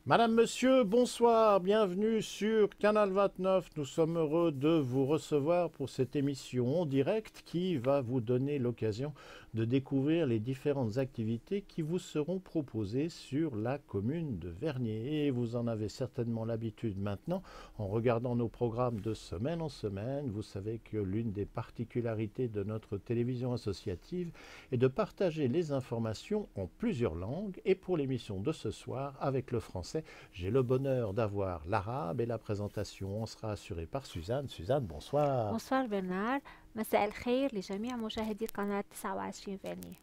Madame, Monsieur, bonsoir, bienvenue sur Canal 29. Nous sommes heureux de vous recevoir pour cette émission en direct qui va vous donner l'occasion de découvrir les différentes activités qui vous seront proposées sur la commune de Vernier. Et vous en avez certainement l'habitude maintenant en regardant nos programmes de semaine en semaine. Vous savez que l'une des particularités de notre télévision associative est de partager les informations en plusieurs langues. Et pour l'émission de ce soir avec le français, j'ai le bonheur d'avoir l'arabe et la présentation en sera assurée par Suzanne. Suzanne, bonsoir. بونسوار برنار. مساء الخير لجميع مشاهدي قناة 29 فيرني.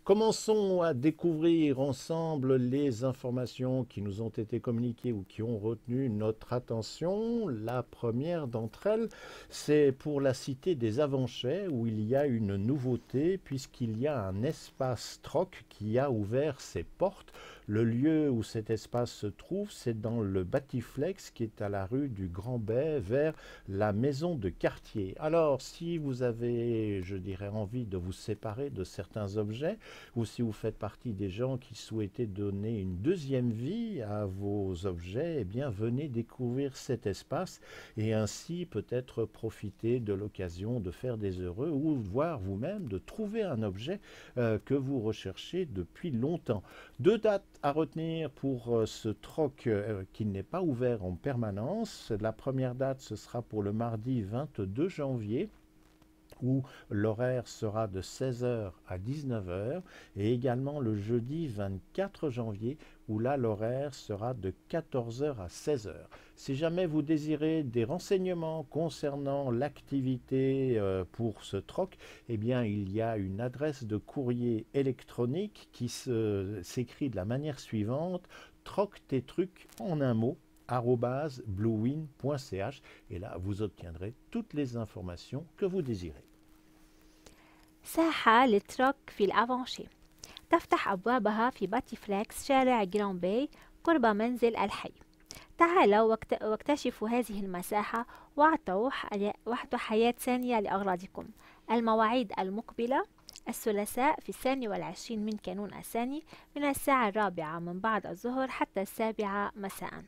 Commençons à découvrir ensemble les informations qui nous ont été communiquées ou qui ont retenu notre attention. La première d'entre elles, c'est pour la cité des Avanchais où il y a une nouveauté puisqu'il y a un espace troc qui a ouvert ses portes. Le lieu où cet espace se trouve, c'est dans le Batiflex qui est à la rue du Grand Bay vers la maison de quartier. Alors, si vous avez, je dirais, envie de vous séparer de certains objets, ou si vous faites partie des gens qui souhaitaient donner une deuxième vie à vos objets, eh bien venez découvrir cet espace et ainsi peut-être profiter de l'occasion de faire des heureux ou voir vous-même de trouver un objet que vous recherchez depuis longtemps. Deux dates à retenir pour ce troc qui n'est pas ouvert en permanence. La première date, ce sera pour le mardi 22 janvier où l'horaire sera de 16 heures à 19 heures et également le jeudi 24 janvier où là l'horaire sera de 14 heures à 16 heures. Si jamais vous désirez des renseignements concernant l'activité pour ce troc, eh bien il y a une adresse de courrier électronique qui s'écrit de la manière suivante: troc tes trucs en un mot @bluewin.ch et là vous obtiendrez toutes les informations que vous désirez. ساحة للتروك في الأفانشي تفتح أبوابها في باتي فليكس شارع جران باي قرب منزل الحي. تعالوا واكتشفوا هذه المساحة واعطوا حياة ثانية لأغراضكم. المواعيد المقبلة: الثلاثاء في 22 من كانون الثاني من الساعة 4 من بعد الظهر حتى 7 مساء،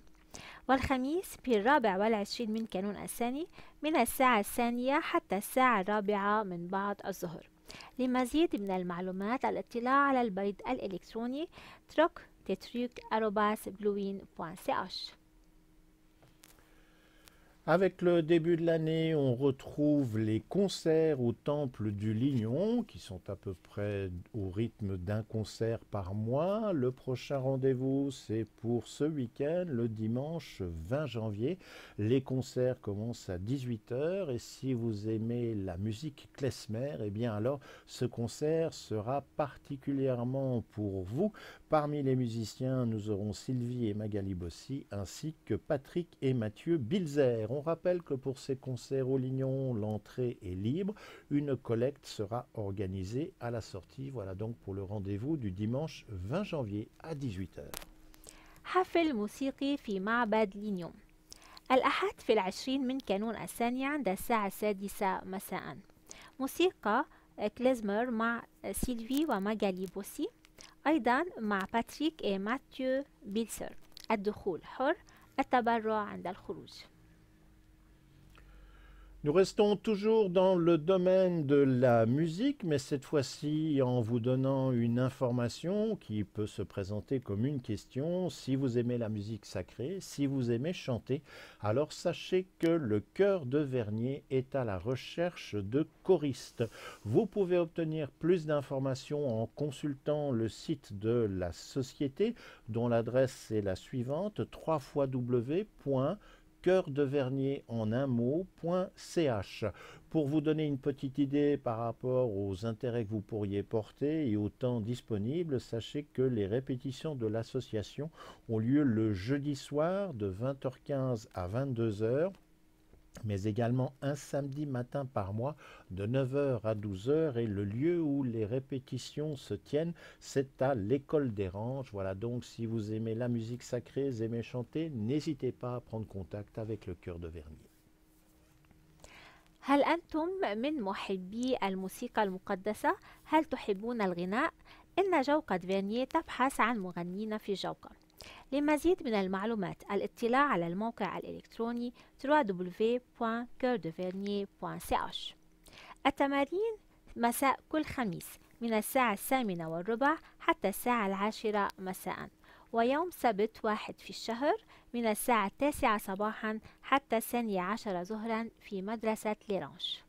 والخميس في 24 من كانون الثاني من الساعة 2 حتى الساعة 4 من بعد الظهر. لمزيد من المعلومات الاطلاع على البريد الإلكتروني troc@bluewin.ch. Avec le début de l'année, on retrouve les concerts au Temple du Lignon, qui sont à peu près au rythme d'un concert par mois. Le prochain rendez-vous, c'est pour ce week-end, le dimanche 20 janvier. Les concerts commencent à 18 heures et si vous aimez la musique klezmer, eh bien alors ce concert sera particulièrement pour vous. Parmi les musiciens, nous aurons Sylvie et Magali Bossi, ainsi que Patrick et Mathieu Bilzer. On rappelle que pour ces concerts au Lignon, l'entrée est libre. Une collecte sera organisée à la sortie. Voilà donc pour le rendez-vous du dimanche 20 janvier à 18 heures. حفل موسيقي في معبد لينيوم الأحد في 20 من كانون الثاني عند الساعة 6 مساء. موسيقى كليزمر مع سيلفي وماجالي بوسي، أيضا مع باتريك وماثيو بيلسر. الدخول حر، التبرع عند الخروج. Nous restons toujours dans le domaine de la musique, mais cette fois-ci en vous donnant une information qui peut se présenter comme une question. Si vous aimez la musique sacrée, si vous aimez chanter, alors sachez que le chœur de Vernier est à la recherche de choristes. Vous pouvez obtenir plus d'informations en consultant le site de la société, dont l'adresse est la suivante: www.chœurdevernier en un mot.ch. Pour vous donner une petite idée par rapport aux intérêts que vous pourriez porter et au temps disponible, sachez que les répétitions de l'association ont lieu le jeudi soir de 20h15 à 22h, mais également un samedi matin par mois de 9h à 12h, et le lieu où les répétitions se tiennent, c'est à l'école des Ranges. Voilà donc, si vous aimez la musique sacrée, aimez chanter, n'hésitez pas à prendre contact avec le chœur de Vernier. هل أنتم من محبي الموسيقى المقدسة؟ هل تحبون الغناء؟ إن جوقة فيرنيه تبحث عن مغنين في الجوقة. لمزيد من المعلومات الاطلاع على الموقع الإلكتروني www.coeurdevernier.ch. التمارين مساء كل خميس من الساعة 8:15 حتى الساعة 10 مساء، ويوم سبت واحد في الشهر من الساعة 9 صباحا حتى 12 ظهرا في مدرسة ليرانش.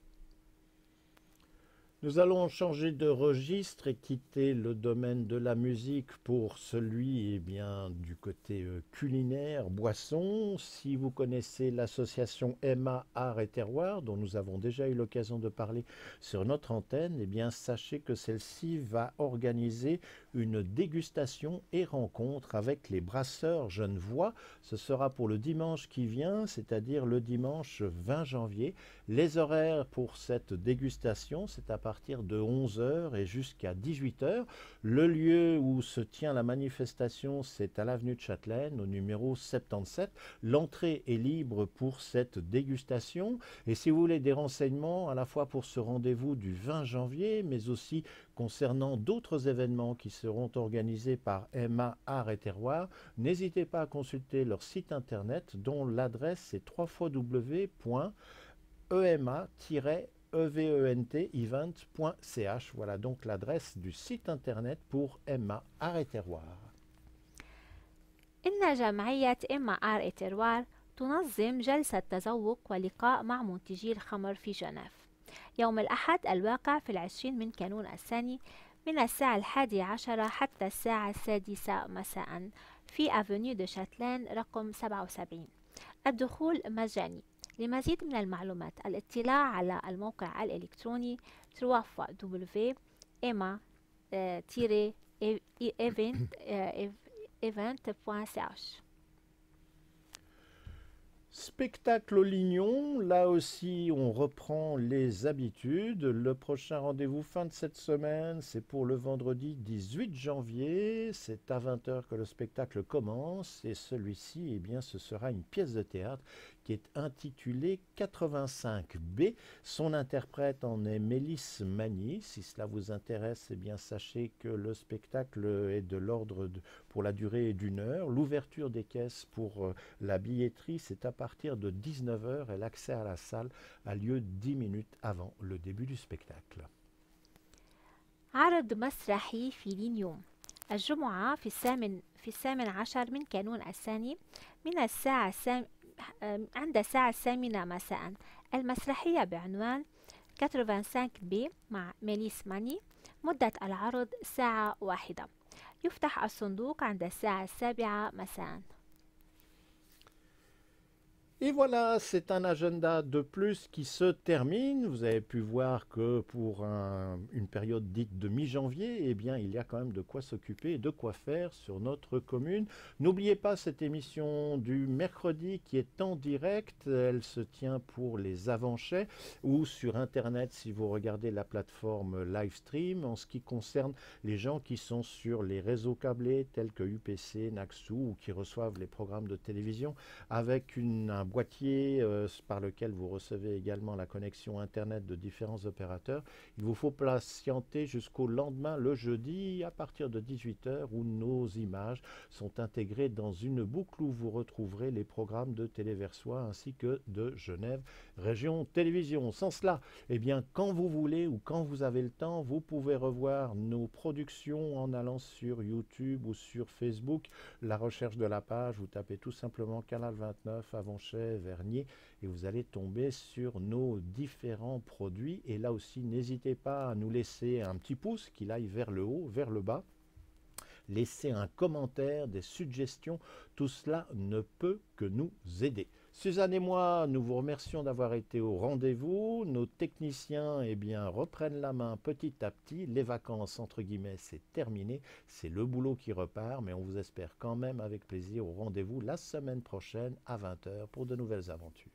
Nous allons changer de registre et quitter le domaine de la musique pour celui du côté culinaire, boisson. Si vous connaissez l'association Emma Art et Terroir, dont nous avons déjà eu l'occasion de parler sur notre antenne, sachez que celle-ci va organiser une dégustation et rencontre avec les brasseurs genevois. Ce sera pour le dimanche qui vient, c'est-à-dire le dimanche 20 janvier. Les horaires pour cette dégustation, c'est à partir de 11h et jusqu'à 18h. Le lieu où se tient la manifestation, c'est à l'avenue de Châtelaine, au numéro 77. L'entrée est libre pour cette dégustation. Et si vous voulez des renseignements, à la fois pour ce rendez-vous du 20 janvier, mais aussi concernant d'autres événements qui seront organisés par Emma Art et Terroir, n'hésitez pas à consulter leur site internet dont l'adresse est www.ema-event.ch. Voilà donc l'adresse du site internet pour Emma Art et Terroir. إن جمعية إما آر إتروار تنظم جلسة تذوق ولقاء مع منتجي الخمر في جنيف يوم الأحد الواقع في 20 من كانون الثاني من الساعة 11 حتى الساعة 6 مساء في أفنيو دو شاتلان رقم 77. الدخول مجاني. لمزيد من المعلومات الاطلاع على الموقع الإلكتروني www.ema-event.ch. Spectacle au Lignon, là aussi on reprend les habitudes. Le prochain rendez-vous fin de cette semaine, c'est pour le vendredi 18 janvier. C'est à 20h que le spectacle commence et celui-ci, ce sera une pièce de théâtre qui est intitulée 85B. Son interprète en est Mélisse Magny. Si cela vous intéresse, sachez que le spectacle est de l'ordre pour la durée d'1 heure. L'ouverture des caisses pour la billetterie, c'est à partir de 19h et l'accès à la salle a lieu 10 minutes avant le début du spectacle. عرض مسرحي في لينيوم الجمعة في الثامن عشر من كانون الثاني من الساعة عند الساعة 8 مساء. المسرحية بعنوان 85B مع ميليس ماني. مدة العرض ساعة واحدة. يفتح الصندوق عند الساعة 7 مساء. Et voilà, c'est un agenda de plus qui se termine. Vous avez pu voir que pour une période dite de mi-janvier, il y a quand même de quoi s'occuper et de quoi faire sur notre commune. N'oubliez pas cette émission du mercredi qui est en direct. Elle se tient pour les Avanchais ou sur Internet si vous regardez la plateforme Livestream. En ce qui concerne les gens qui sont sur les réseaux câblés tels que UPC, Naxu ou qui reçoivent les programmes de télévision avec un boîtier par lequel vous recevez également la connexion Internet de différents opérateurs. Il vous faut patienter jusqu'au lendemain, le jeudi, à partir de 18h, où nos images sont intégrées dans une boucle où vous retrouverez les programmes de Téléversoix ainsi que de Genève Région Télévision. Sans cela, quand vous voulez ou quand vous avez le temps, vous pouvez revoir nos productions en allant sur YouTube ou sur Facebook. La recherche de la page, vous tapez tout simplement Canal 29 Avanchais Vernier et vous allez tomber sur nos différents produits. Et là aussi, n'hésitez pas à nous laisser un petit pouce qu'il aille vers le haut, vers le bas. Laissez un commentaire, des suggestions, tout cela ne peut que nous aider. Suzanne et moi, nous vous remercions d'avoir été au rendez-vous. Nos techniciens reprennent la main petit à petit. Les vacances, entre guillemets, c'est terminé. C'est le boulot qui repart, mais on vous espère quand même avec plaisir au rendez-vous la semaine prochaine à 20h pour de nouvelles aventures.